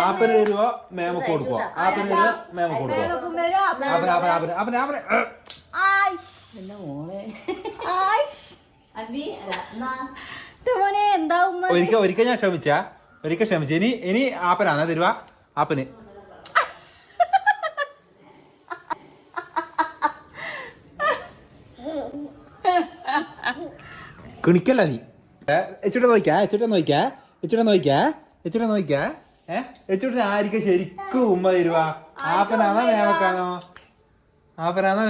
ആപ്പന് തരുവോ മേമക്ക് കൊടുക്കോ? ആപ്പന് തരുവോ മേമക്ക് കൊടുക്കോ? ഒരിക്കൽ ഞാൻ ക്ഷമിച്ച ഇനി ആപ്പനാണ് തരുവ ആപ്പന്. കിണിക്കല്ല നീ. എച്ചൂടെ നോക്കിയാ എച്ചൂട്ടിന് ആയിരിക്കും ശരിക്കും ഉമ്മ തരുവാ? ആപ്പനാണോ മേമക്കാണോ? ആപ്പനാണോ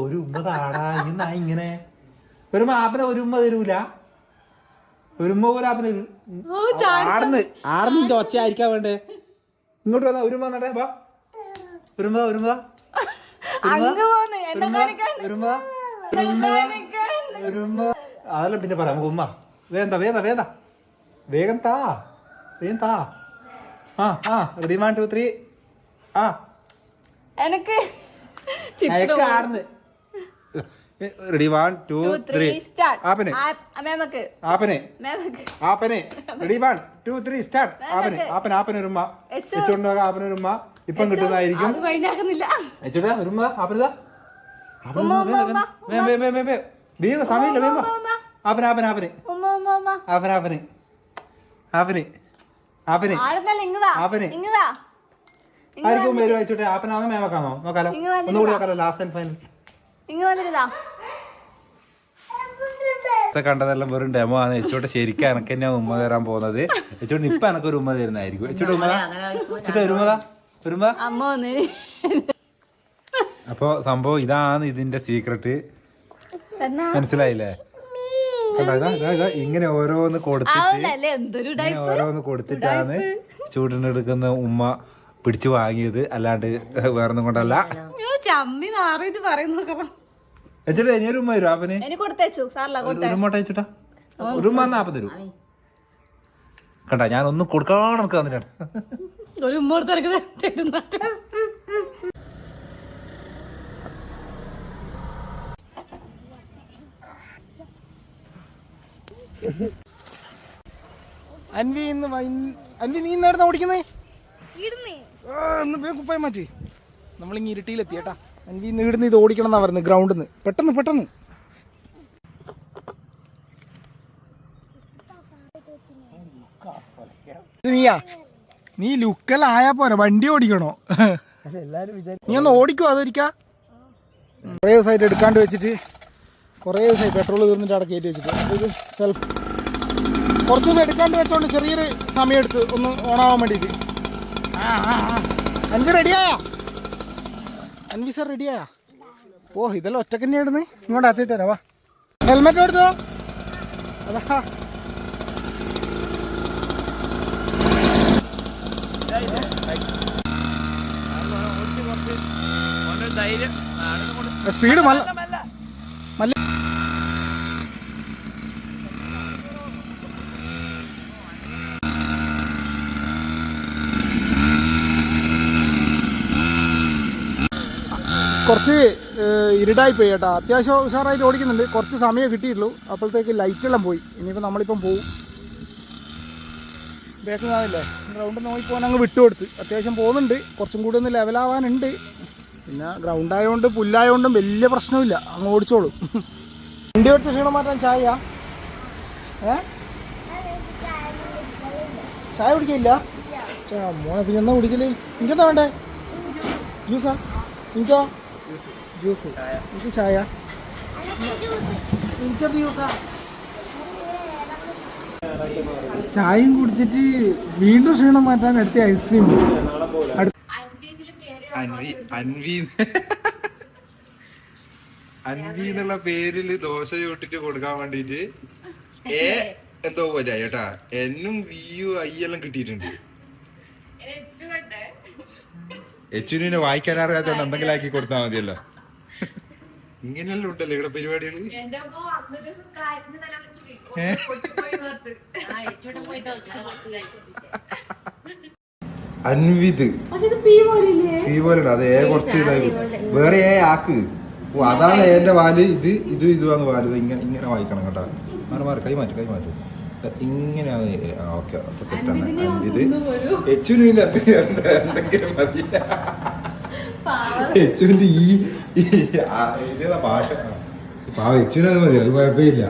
ഒരു ഉമ്മ താടാ ഇന്നാ ഇങ്ങനെ വരുമ്പോ ആപ്പന ഒരു ഉമ്മ തരൂല. ഒരു ഉമ്മ പോലെ ആപ്പന ആർന്ന് ഒച്ച ആയിരിക്കാ വേണ്ടേ? ഇങ്ങോട്ട് വന്നാ ഒരുമ്പ നടേ വാ. ഒരുമ്പ അതെല്ലാം പിന്നെ പറയാം. നമുക്ക് ഉമ്മ വേഗം താ. റെഡി 1 2 3 എനിക്ക് ആർന്ന് റെഡി 1 2 3 ആപ്പനെ റെഡി 1 2 3 സ്റ്റാർട്ട്. ആപ്പനൊരുമ്മ വെച്ചോണ്ട് ആപ്പനൊരുമ്മ ഇപ്പം കിട്ടുന്നതായിരിക്കും. ഒരുമ്മ ആപ്പനതാ സമയമില്ല. വേമ്പ ആപ്പന് ആയിരിക്കും പേര് വായിച്ചോട്ടെ. ആപ്പനാണോ മേമക്കാണോ നോക്കാലോ? ഒന്നുകൂടി നോക്കാലോ. ലാസ്റ്റ് ആൻഡ് ഫൈനൽ കണ്ടതെല്ലാം വെറും ഡെമോ ആണ്. എച്ചോട്ടെ ശരിക്കും എനക്ക് തന്നെ ഉമ്മ തരാൻ പോകുന്നത്. എച്ചോട്ട് ഇപ്പൊ എനക്കൊരു ഉമ്മ തരുന്നതായിരിക്കും. എച്ചോട്ട് അപ്പൊ സംഭവം ഇതാണ് ഇതിന്റെ സീക്രട്ട്. മനസ്സിലായില്ലേ? ഇങ്ങനെ ഓരോന്ന് കൊടുത്തിട്ടാണ് ചൂടിനെടുക്കുന്ന ഉമ്മ പിടിച്ചു വാങ്ങിയത്. അല്ലാണ്ട് വേറൊന്നും കൊണ്ടല്ല. എച്ചോട്ടെ ഇനിയൊരു ഉമ്മ തരും ആപ്പന്. ഒരുമോട്ട വെച്ചിട്ടാ ഒരു ഉമ്മ ആപ്പ തരൂ. കണ്ട ഞാൻ ഒന്നും കൊടുക്കാണ് നമുക്ക് തന്നിട്ടാണ്. അൻവി നീ ഇന്നായിരുന്നു ഓടിക്കുന്നേ? കുപ്പായി മാറ്റി. നമ്മളിങ്ങ് ഇരുട്ടിയിലെത്തി കേട്ടാ. അൻവി ഇന്ന് ഇവിടുന്ന് ഇത് ഓടിക്കണം എന്നാ പറയുന്നത്. ഗ്രൗണ്ടിൽ നിന്ന് പെട്ടെന്ന് നീ ലുക്കലായാ പോരാ, വണ്ടി ഓടിക്കണോ? നീ ഒന്ന് ഓടിക്കുവോ? അതൊരിക്കാ കുറേ ദിവസമായിട്ട് എടുക്കാണ്ട് വെച്ചിട്ട് പെട്രോൾ തീർന്നിട്ട് അവിടെ കയറ്റി വെച്ചിട്ട് ഇത് കുറച്ച് ദിവസം എടുക്കാണ്ട് വെച്ചോണ്ട് ചെറിയൊരു സമയം എടുത്ത് ഒന്ന് ഓണാവാൻ വേണ്ടിയിട്ട്. അൻവി റെഡിയായാ? അൻവി സാർ റെഡിയായാ? ഓ ഇതെല്ലാം ഒറ്റക്ക് തന്നെ ഇടുന്ന്. ഇങ്ങോട്ട് അച്ചിട്ട് തരാം. വാ ഹെൽമെറ്റ് എടുത്തോ. അതാ സ്പീഡ് മല്ല കുറച്ച് ഇരുടായിപ്പോയി കേട്ടോ. അത്യാവശ്യം ഉഷാറായിട്ട് ഓടിക്കുന്നുണ്ട്. കുറച്ച് സമയം കിട്ടിയിട്ടുള്ളൂ. അപ്പോഴത്തേക്ക് ലൈറ്റെല്ലാം പോയി. ഇനിയിപ്പോൾ നമ്മളിപ്പം പോവും. ബാക്ക് കാണില്ലേ? ഗ്രൗണ്ട് നോക്കിപ്പോകാൻ അങ്ങ് വിട്ടുകൊടുത്ത്. അത്യാവശ്യം പോകുന്നുണ്ട്. കുറച്ചും കൂടി ഒന്ന് ലെവലാവാനുണ്ട്. പിന്നെ ഗ്രൗണ്ടായതുകൊണ്ട് പുല്ലായതുകൊണ്ടും വലിയ പ്രശ്നമില്ല. അങ്ങ് ഓടിച്ചോളും. വണ്ടി ഓടിച്ച ക്ഷീണം മാറ്റാൻ ചായ കുടിക്കില്ല? മോനെ പിന്നെ എന്നാ കുടിക്കല്? എനിക്കെന്താ വേണ്ടേ? ജ്യൂസാ? എനിക്കോ ജ്യൂസ്. എനിക്ക് ചായ. എനിക്കത് ജ്യൂസാ. ചായയും കുടിച്ചിട്ട് വീണ്ടും ക്ഷീണം മാറ്റാൻ അടുത്ത ഐസ്ക്രീം. അൻവി എന്നുള്ള പേരില് ദോശ ചൂട്ടിട്ട് കൊടുക്കാൻ വേണ്ടിട്ട് എന്തോ പോലെ ചേട്ടാ. എന്നും വിയു ഐയെല്ലാം കിട്ടിയിട്ടുണ്ട്. എച്ചുവിനെ വായിക്കാൻ അറിയാത്തോണ്ട് എന്തെങ്കിലും ആക്കി കൊടുത്താൽ മതിയല്ലോ. ഇങ്ങനെയെല്ലാം ഉണ്ടല്ലോ ഇവിടെ പരിപാടികൾ. അൻവിത് പി പോലെ അത് കുറച്ച് വേറെ ആക്ക്. ഓ അതാണ് എന്റെ വാല്. ഇതുവാന്ന് വാല്. ഇങ്ങനെ ഇങ്ങനെ വായിക്കണം കേട്ടോ. മാറി കൈ മാറ്റും ഇങ്ങനെയാണ്. ഓക്കെ അപ്പൊ സെറ്റാണ്. ഇത് എച്ചുവിന് എന്തെങ്കിലും മതി. എച്ചുവിന്റെ ഇതേതാ ഭാഷ. എച്ചുവിനത് മതി, അത് കുഴപ്പമില്ല.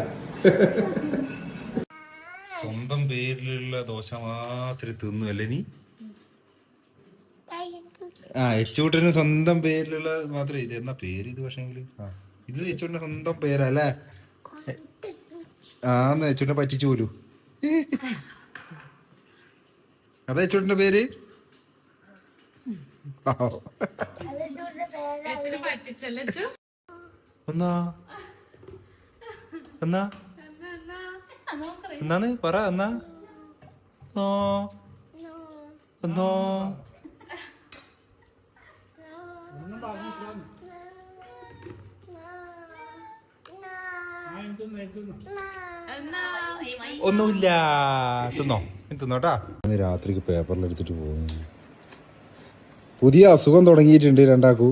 സ്വന്തം പേരിലുള്ള ദോശ മാത്രം തിന്നു അല്ലേ നീ? എച്ചൂട്ടിന് സ്വന്തം പേരിലുള്ള മാത്രമേ ഇത് എന്നാ പേര് ഇത്. പക്ഷേങ്കില് ഇത് എച്ചൂട്ടിന്റെ സ്വന്തം പേരല്ലേ? എച്ചൂട്ടിനെ പറ്റിച്ചു പോലും. അതാ എച്ചൂട്ടിന്റെ പേര്. എന്നാന്ന് പറ. എന്നാ എന്നോ ഒന്നുമില്ല. തിന്നോട്ടാ. രാത്രിക്ക് പേപ്പറിൽ എടുത്തിട്ട് പോകുന്നു. പുതിയ അസുഖം തുടങ്ങിയിട്ടുണ്ട് രണ്ടാക്കൂ.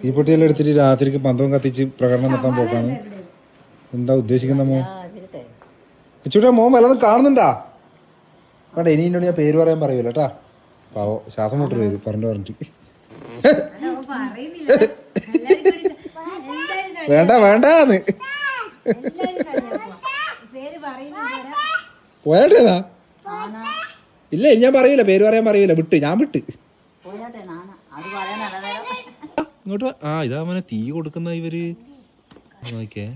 തീപ്പൊട്ടിയെല്ലാം എടുത്തിട്ട് രാത്രിക്ക് പന്തവും കത്തിച്ച് പ്രകടനം നടത്താൻ പോക്കാണ്. എന്താ ഉദ്ദേശിക്കുന്ന മോ? ഇച്ചൂട്ടാ മോൻ വല്ലതും കാണുന്നുണ്ടാ? വേണ്ട, ഇനി എന്നോട് ഞാൻ പേര് പറയാൻ പറയൂല കേട്ടാ. പാവോ ശ്വാസം മുട്ട് പേര് പറഞ്ഞിട്ട്. വേണ്ടാന്ന് പോയാട്ടേന്നാ? ഇല്ല ഞാൻ പറയൂല, പേര് പറയാൻ പറയൂല. ഞാൻ വിട്ട് ഇങ്ങോട്ട്. ഇതാ മോനെ തീ കൊടുക്കുന്ന ഇവര്. നോക്കിയേ,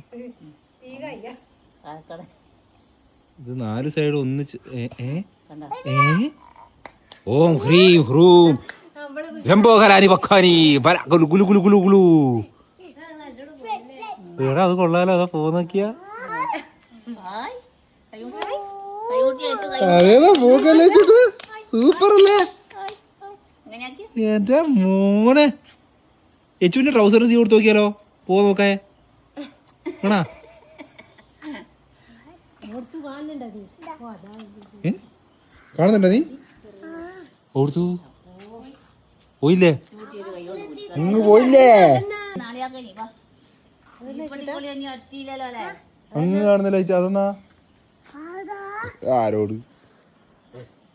ഇത് 4 സൈഡ് ഒന്നിച്ച്. ഓം ഹ്രീം ഹ്രൂം ജംബോകലാനി വക്കാനി ഗുലു ഗുലു ഗുലു ഗുലു ഗുലു. എടാ അത് കൊള്ളാലോ. അതാ പോ നോക്കിയാ. അതേതാ പോകല്ലേ ചുട്ട്. സൂപ്പർ അല്ലേ എന്റെ മോനെ. എച്ചുവിന്റെ ട്രൗസറിന് തീ കൊടുത്ത് നോക്കിയാലോ. പോ നോക്കേ. ആണാ കാണുന്നുണ്ടോ നീ? ഓർത്തു പോയില്ലേ? ഇങ്ങ് പോയില്ലേ? അങ്ങ് കാണുന്നില്ല. അതെന്നാ ആരോട്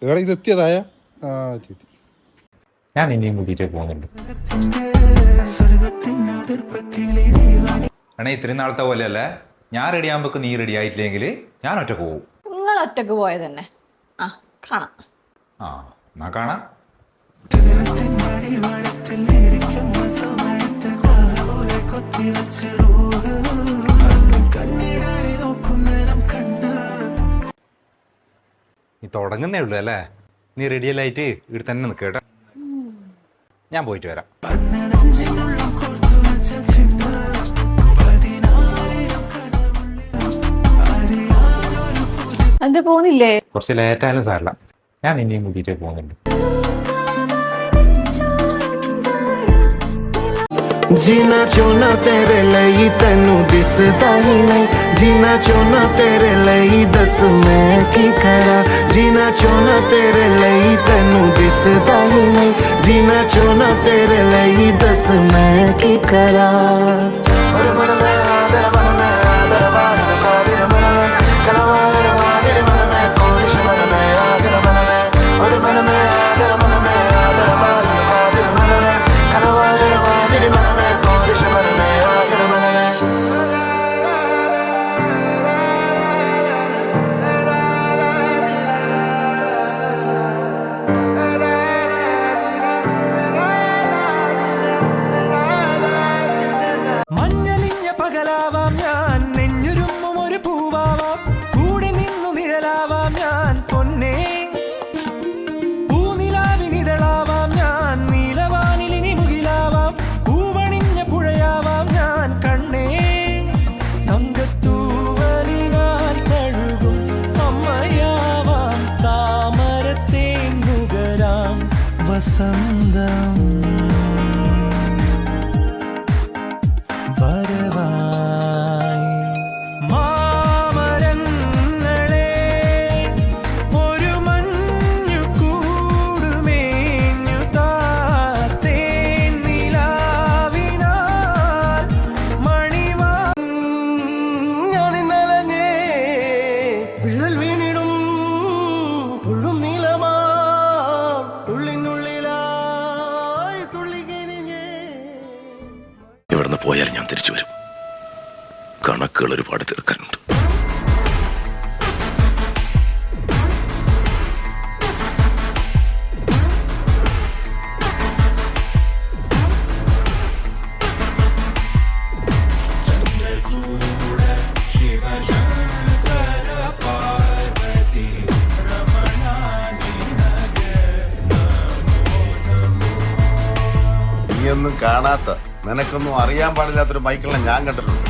എവിടെ ഇത് എത്തിയതായ? ഞാൻ നിന്നെയും കൂട്ടിട്ടേ പോകുന്നുണ്ട്. അണേ ഇത്രയും നാളത്തെ പോലെ അല്ലേ. ഞാൻ റെഡി ആകുമ്പോ നീ റെഡി ആയിട്ടില്ലെങ്കിൽ ഞാൻ ഒറ്റക്ക് പോകും. നിങ്ങൾ ഒറ്റക്ക് പോയത് തന്നെ. കാണാം. എന്നാ കാണാം. നീ തുടങ്ങുന്നേ ഉള്ളൂ അല്ലേ. നീ റെഡിയല്ലായിട്ട് ഇവിടെ തന്നെ നിൽക്കേട്ടാ. ഞാൻ പോയിട്ട് വരാം. എന്താ പോകുന്നില്ലേ? കുറച്ച് ലേറ്റായാലും സാറില്ല, ഞാൻ നിന്നെയും കൂട്ടിയിട്ടേ പോകുന്നുണ്ട്. जीना चोना तेरे लई तेनू दिसदा ही नहीं, जीना चोना तेरे लई दस मैं की करा, जीना चोना तेरे लई तेनू दिसदा ही नहीं, जीना चोना तेरे लई दस मैं की करा। വസന്തം വരവായി മാമരങ്ങളെ ഒരു മഞ്ഞു കൂടുമേഞ്ഞു താത്തേ നിലാവിനായി പോയാലും ഞാൻ തിരിച്ചു വരും. കണക്കുകൾ ഒരുപാട് തീർക്കാനുണ്ട്. നീയൊന്നും കാണാത്ത, നിനക്കൊന്നും അറിയാൻ പാടില്ലാത്തൊരു മൈക്കിളിനെ ഞാൻ കണ്ടിട്ടുണ്ട്.